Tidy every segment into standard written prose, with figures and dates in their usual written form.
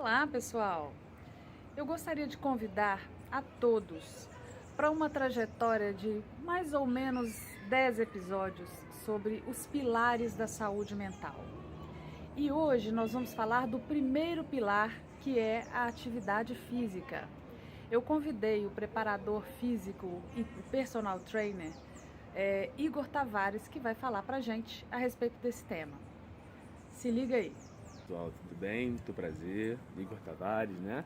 Olá, pessoal! Eu gostaria de convidar a todos para uma trajetória de mais ou menos 10 episódios sobre os pilares da saúde mental. E hoje nós vamos falar do primeiro pilar, que é a atividade física. Eu convidei o preparador físico e personal trainer Igor Tavares, que vai falar para a gente a respeito desse tema. Se liga aí. Pessoal, tudo bem? Muito prazer. Igor Tavares, né?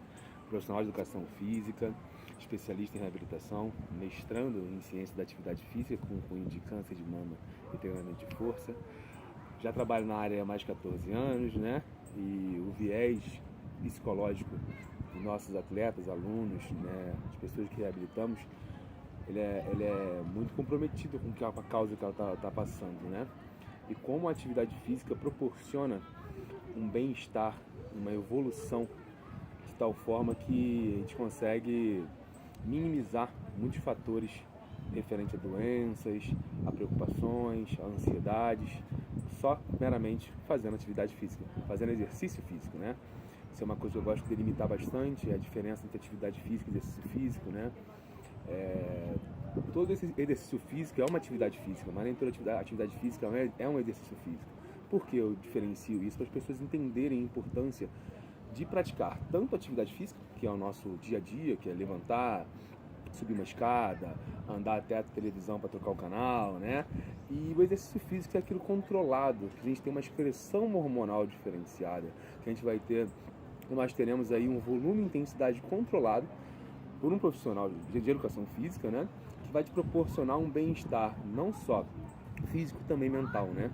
Profissional de educação física, especialista em reabilitação, mestrando em ciência da atividade física com cunho de câncer de mama e treinamento de força. Já trabalho na área há mais de 14 anos, né? E o viés psicológico dos nossos atletas, alunos, né? As pessoas que reabilitamos, ele é muito comprometido com a causa que ela está passando, né? E como a atividade física proporciona um bem-estar, uma evolução, de tal forma que a gente consegue minimizar muitos fatores referentes a doenças, a preocupações, a ansiedades, só meramente fazendo atividade física, fazendo exercício físico, né? Isso é uma coisa que eu gosto de delimitar bastante, a diferença entre atividade física e exercício físico, né? Todo esse exercício físico é uma atividade física, mas nem toda atividade física é um exercício físico. Por que eu diferencio isso? Para as pessoas entenderem a importância de praticar tanto atividade física, que é o nosso dia a dia, que é levantar, subir uma escada, andar até a televisão para trocar o canal, né? E o exercício físico é aquilo controlado, que a gente tem uma excreção hormonal diferenciada, que a gente vai ter, nós teremos aí um volume e intensidade controlado por um profissional de educação física, né? Que vai te proporcionar um bem-estar, não só físico, também mental, né?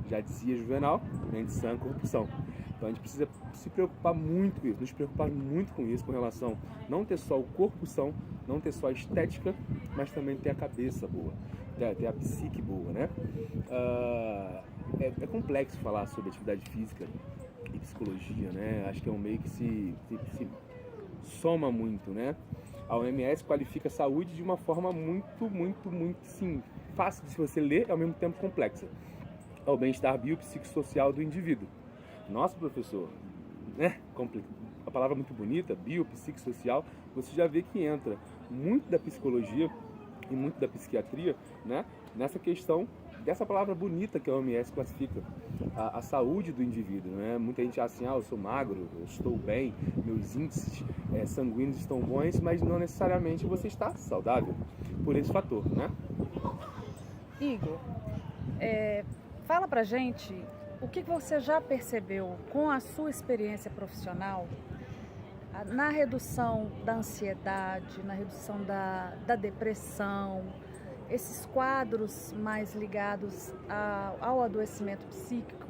Já dizia Juvenal, mente sã, corpo são. Então a gente precisa se preocupar muito com isso, nos preocupar muito com isso, com relação a não ter só o corpo são, não ter só a estética, mas também ter a cabeça boa, ter a psique boa, né? É complexo falar sobre atividade física e psicologia, né? Acho que é um meio que se soma muito, né? A OMS qualifica a saúde de uma forma muito, sim, fácil de se você ler e ao mesmo tempo complexa. É o bem-estar biopsicossocial do indivíduo. Nossa, professor, né? A palavra muito bonita, biopsicossocial, você já vê que entra muito da psicologia e muito da psiquiatria, né? Nessa questão dessa palavra bonita que a OMS classifica, a saúde do indivíduo, né? Muita gente acha assim, eu sou magro, eu estou bem, meus índices sanguíneos estão bons, mas não necessariamente você está saudável por esse fator, né? Igor, fala pra gente o que você já percebeu com a sua experiência profissional na redução da ansiedade, na redução da depressão, esses quadros mais ligados ao adoecimento psíquico.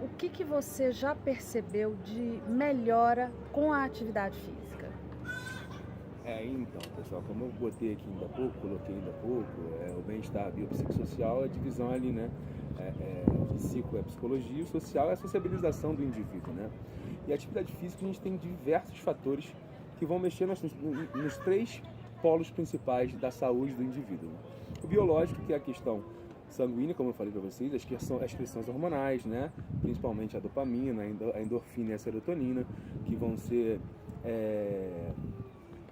O que você já percebeu de melhora com a atividade física? Então, pessoal, como eu botei aqui ainda há pouco, coloquei ainda há pouco, o bem-estar biopsicossocial, a divisão ali, né? Psico é psicologia, o social é a sociabilização do indivíduo, né? E a atividade física, a gente tem diversos fatores que vão mexer nos três polos principais da saúde do indivíduo. O biológico, que é a questão sanguínea, como eu falei para vocês, as excreções hormonais, né? Principalmente a dopamina, a endorfina e a serotonina, que vão ser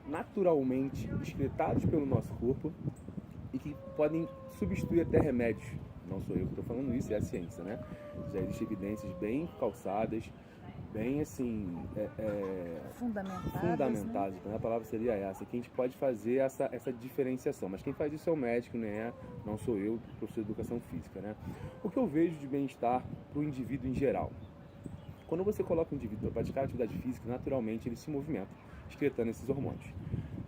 naturalmente excretados pelo nosso corpo e que podem substituir até remédios. Não sou eu que estou falando isso, é a ciência, né? Já existem evidências bem calçadas, bem assim, fundamentadas, né? A palavra seria essa, que a gente pode fazer essa diferenciação, mas quem faz isso é o médico, né? Não sou eu, professor de educação física, né? O que eu vejo de bem-estar para o indivíduo em geral? Quando você coloca o indivíduo para praticar atividade física, naturalmente ele se movimenta, excretando esses hormônios.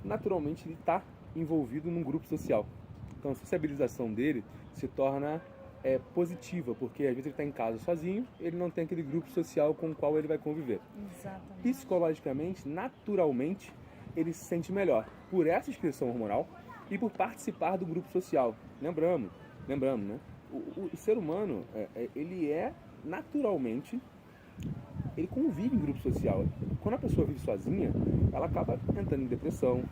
Naturalmente ele está envolvido num grupo social. Então a sociabilização dele se torna positiva, porque às vezes ele está em casa sozinho, ele não tem aquele grupo social com o qual ele vai conviver. Exatamente. Psicologicamente, naturalmente, ele se sente melhor por essa excreção hormonal e por participar do grupo social. Lembrando, né? O ser humano, ele naturalmente, ele convive em grupo social. Quando a pessoa vive sozinha, ela acaba entrando em depressão,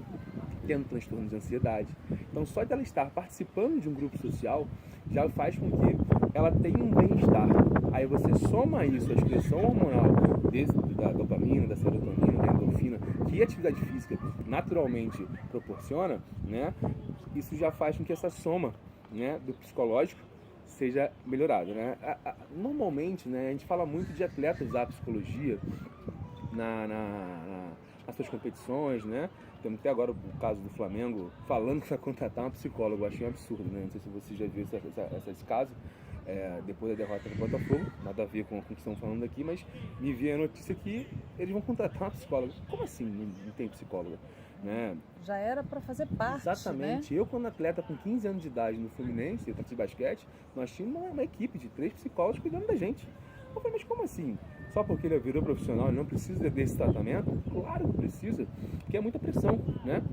tendo transtorno de ansiedade. Então, só de ela estar participando de um grupo social já faz com que ela tenha um bem-estar. Aí você soma isso, a excreção hormonal da dopamina, da serotonina, da endorfina, que a atividade física naturalmente proporciona, né? Isso já faz com que essa soma, né, do psicológico seja melhorada, né? Normalmente, né, a gente fala muito de atletas usar a psicologia nas suas competições, né? Temos até agora o caso do Flamengo falando que vai contratar uma psicóloga. Eu achei um absurdo, né? Não sei se você já viu esse caso. Depois da derrota do Botafogo, nada a ver com o que estamos falando aqui, mas me veio a notícia que eles vão contratar uma psicóloga. Como assim não tem psicóloga? Né? Já era para fazer parte, exatamente, né? Eu quando atleta com 15 anos de idade no Fluminense, de basquete, nós tínhamos uma equipe de 3 psicólogos cuidando da gente. Eu falei, mas como assim? Só porque ele virou profissional, ele não precisa desse tratamento? Claro que precisa, porque é muita pressão, né?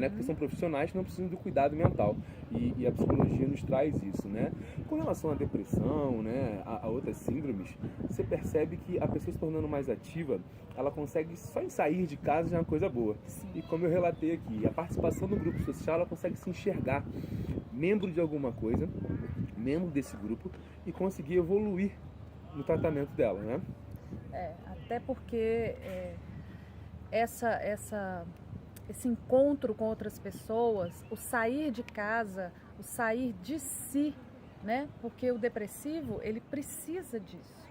Porque são profissionais que não precisam do cuidado mental, e a psicologia nos traz isso, né? Com relação à depressão, né, a outras síndromes, você percebe que a pessoa se tornando mais ativa, ela consegue só em sair de casa já é uma coisa boa. Sim. E como eu relatei aqui, a participação no grupo social, ela consegue se enxergar membro de alguma coisa, membro desse grupo, e conseguir evoluir no tratamento dela, né? Até porque esse encontro com outras pessoas, o sair de casa, o sair de si, né? Porque o depressivo, ele precisa disso.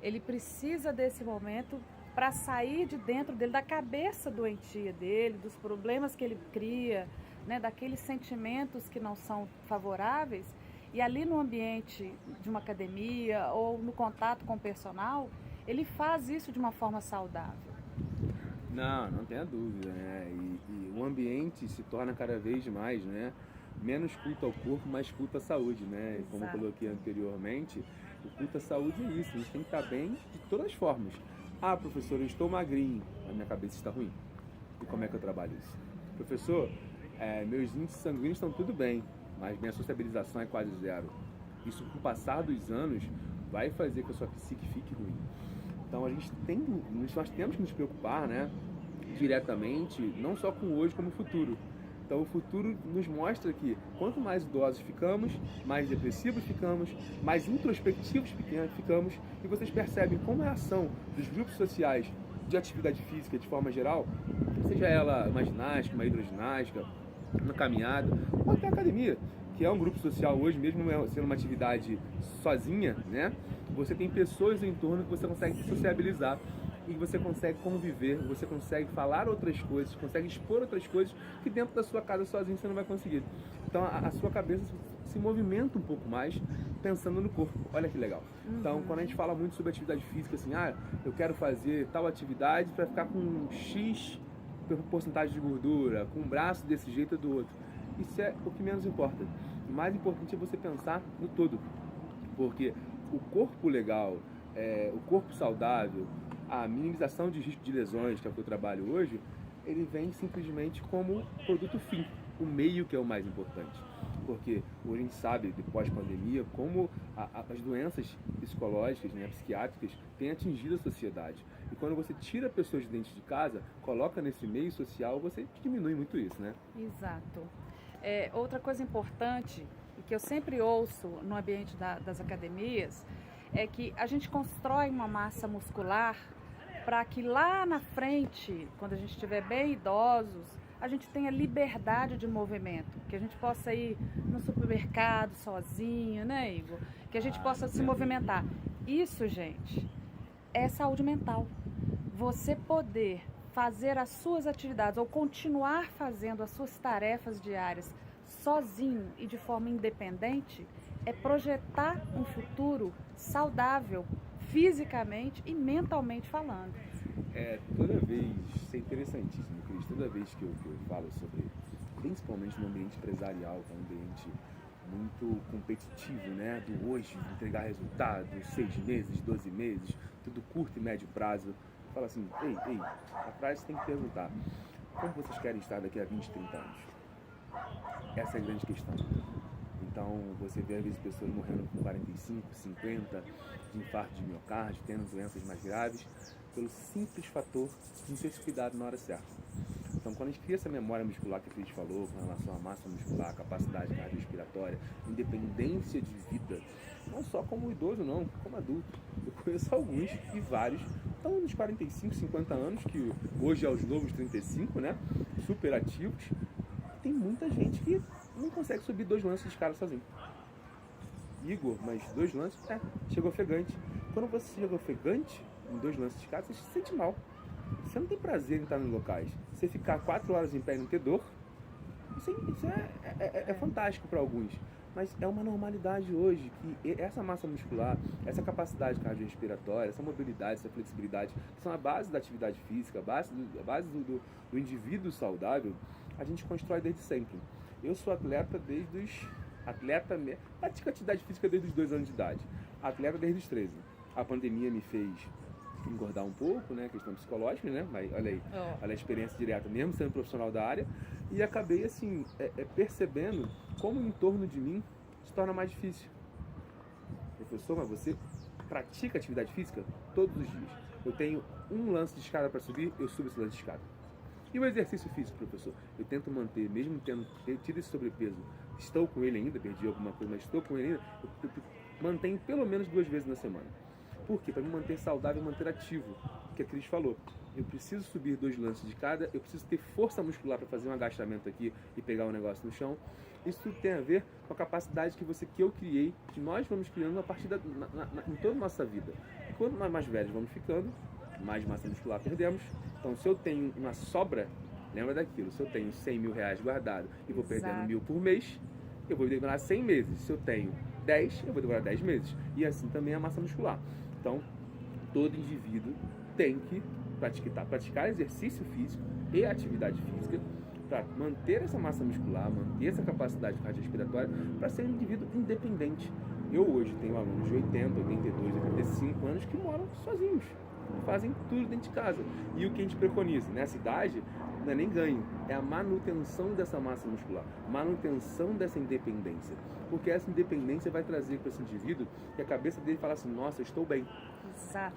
Ele precisa desse momento para sair de dentro dele, da cabeça doentia dele, dos problemas que ele cria, né? Daqueles sentimentos que não são favoráveis. E ali no ambiente de uma academia ou no contato com o personal, ele faz isso de uma forma saudável. Não tenha dúvida, né? E o ambiente se torna cada vez mais, né? Menos culto ao corpo, mais culto à saúde, né? Exato. Como eu coloquei anteriormente, o culto à saúde é isso, a gente tem que estar bem de todas as formas. Ah, professor, eu estou magrinho, a minha cabeça está ruim. E como é que eu trabalho isso? Professor, meus índices sanguíneos estão tudo bem, mas minha sociabilização é quase zero. Isso, com o passar dos anos, vai fazer com que a sua psique fique ruim. Então, nós temos que nos preocupar, né, diretamente, não só com o hoje, como o futuro. Então, o futuro nos mostra que quanto mais idosos ficamos, mais depressivos ficamos, mais introspectivos ficamos, e vocês percebem como é a ação dos grupos sociais de atividade física, de forma geral, seja ela uma ginástica, uma hidroginástica, uma caminhada, ou até academia, que é um grupo social hoje, mesmo sendo uma atividade sozinha, né? Você tem pessoas em torno que você consegue sociabilizar e você consegue conviver, você consegue falar outras coisas, consegue expor outras coisas que dentro da sua casa sozinho você não vai conseguir. Então a sua cabeça se movimenta um pouco mais pensando no corpo. Olha que legal. Então, quando a gente fala muito sobre atividade física, assim, eu quero fazer tal atividade para ficar com um X porcentagem de gordura, com um braço desse jeito ou do outro. Isso é o que menos importa. O mais importante é você pensar no todo. Porque o corpo legal, o corpo saudável, a minimização de risco de lesões, que é o que eu trabalho hoje, ele vem simplesmente como produto fim, o meio que é o mais importante. Porque hoje a gente sabe, depois da pandemia, como as doenças psicológicas, né, psiquiátricas, têm atingido a sociedade. E quando você tira pessoas de dentro de casa, coloca nesse meio social, você diminui muito isso, né? Exato. Outra coisa importante, e que eu sempre ouço no ambiente das academias, é que a gente constrói uma massa muscular para que lá na frente, quando a gente estiver bem idosos, a gente tenha liberdade de movimento, que a gente possa ir no supermercado sozinho, né, Igor? Que a gente possa se movimentar. Isso, gente, é saúde mental. Você poder fazer as suas atividades ou continuar fazendo as suas tarefas diárias sozinho e de forma independente é projetar um futuro saudável, fisicamente e mentalmente falando. Toda vez, isso é interessantíssimo, Cris, toda vez que eu falo sobre, principalmente no ambiente empresarial, que é um ambiente muito competitivo, né, do hoje, de entregar resultados, 6 meses, 12 meses, tudo curto e médio prazo, fala assim, ei, atrás você tem que perguntar, como vocês querem estar daqui a 20, 30 anos? Essa é a grande questão. Então, você vê às vezes pessoas morrendo com 45, 50, de infarto de miocárdio, tendo doenças mais graves, pelo simples fator de não ter se cuidado na hora certa. Então, quando a gente cria essa memória muscular que a Cris falou, com relação à massa muscular, capacidade cardiorrespiratória, independência de vida, não só como idoso não, como adulto. Eu conheço alguns e vários estão nos 45, 50 anos, que hoje é os novos 35, né? Super ativos. Tem muita gente que não consegue subir 2 lances de escada sozinho. Igor, mas 2 lances? Chega ofegante. Quando você chega ofegante em 2 lances de escada, você se sente mal. Você não tem prazer em estar nos locais. Você ficar 4 horas em pé e não ter dor, isso é fantástico para alguns. Mas é uma normalidade hoje que essa massa muscular, essa capacidade cardiorrespiratória, essa mobilidade, essa flexibilidade, que são a base da atividade física, a base do indivíduo saudável, a gente constrói desde sempre. Eu sou atleta desde os... pratico atividade física desde os 2 anos de idade. Atleta desde os 13. A pandemia me fez engordar um pouco, né, questão psicológica, né, mas olha aí, olha a experiência direta, mesmo sendo profissional da área, e acabei, assim, percebendo como o entorno de mim se torna mais difícil. Professor, mas você pratica atividade física todos os dias. Eu tenho um lance de escada para subir, eu subo esse lance de escada. E o exercício físico, professor? Eu tento manter, mesmo tendo tido esse sobrepeso, estou com ele ainda, perdi alguma coisa, mas estou com ele ainda, eu mantenho pelo menos 2 vezes na semana. Por quê? Para me manter saudável e manter ativo, que a Cris falou. Eu preciso subir 2 lances de cada, eu preciso ter força muscular para fazer um agachamento aqui e pegar um negócio no chão. Isso tudo tem a ver com a capacidade que eu criei, que nós vamos criando a partir em toda a nossa vida. E quanto mais velhos vamos ficando, mais massa muscular perdemos. Então, se eu tenho uma sobra, lembra daquilo, se eu tenho 100 mil reais guardado e vou perdendo 1.000 por mês, eu vou demorar 100 meses. Se eu tenho 10, eu vou demorar 10 meses. E assim também a massa muscular. Então, todo indivíduo tem que praticar exercício físico e atividade física para manter essa massa muscular, manter essa capacidade cardiorrespiratória, para ser um indivíduo independente. Eu hoje tenho alunos de 80, 82, 85 anos que moram sozinhos, fazem tudo dentro de casa. E o que a gente preconiza nessa idade não é nem ganho, é a manutenção dessa massa muscular, manutenção dessa independência. Porque essa independência vai trazer para esse indivíduo que a cabeça dele fala assim, nossa, eu estou bem. Exato.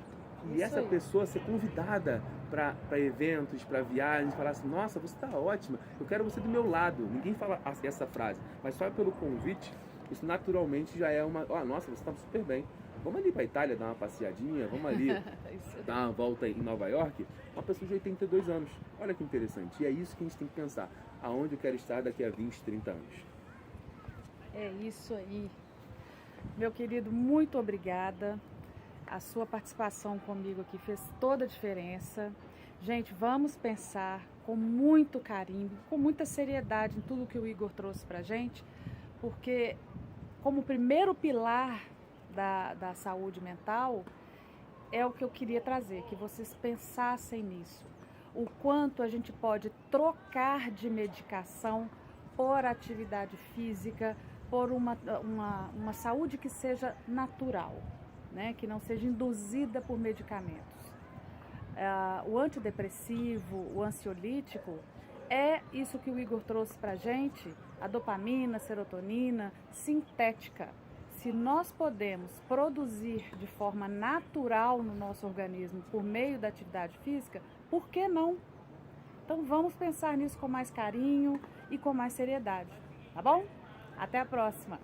E essa pessoa ser convidada para eventos, para viagens, falar assim, nossa, você está ótima, eu quero você do meu lado. Ninguém fala essa frase, mas só pelo convite, isso naturalmente já é uma, nossa, você está super bem. Vamos ali para a Itália dar uma passeadinha, vamos ali dar uma volta em Nova York. Uma pessoa de 82 anos. Olha que interessante. E é isso que a gente tem que pensar. Aonde eu quero estar daqui a 20, 30 anos. É isso aí. Meu querido, muito obrigada. A sua participação comigo aqui fez toda a diferença. Gente, vamos pensar com muito carinho, com muita seriedade em tudo que o Igor trouxe pra gente, porque como primeiro pilar da saúde mental, é o que eu queria trazer, que vocês pensassem nisso. O quanto a gente pode trocar de medicação por atividade física, por uma saúde que seja natural, né? Que não seja induzida por medicamentos. O antidepressivo, o ansiolítico, é isso que o Igor trouxe pra gente, a dopamina, a serotonina, sintética. Se nós podemos produzir de forma natural no nosso organismo por meio da atividade física, por que não? Então vamos pensar nisso com mais carinho e com mais seriedade, tá bom? Até a próxima!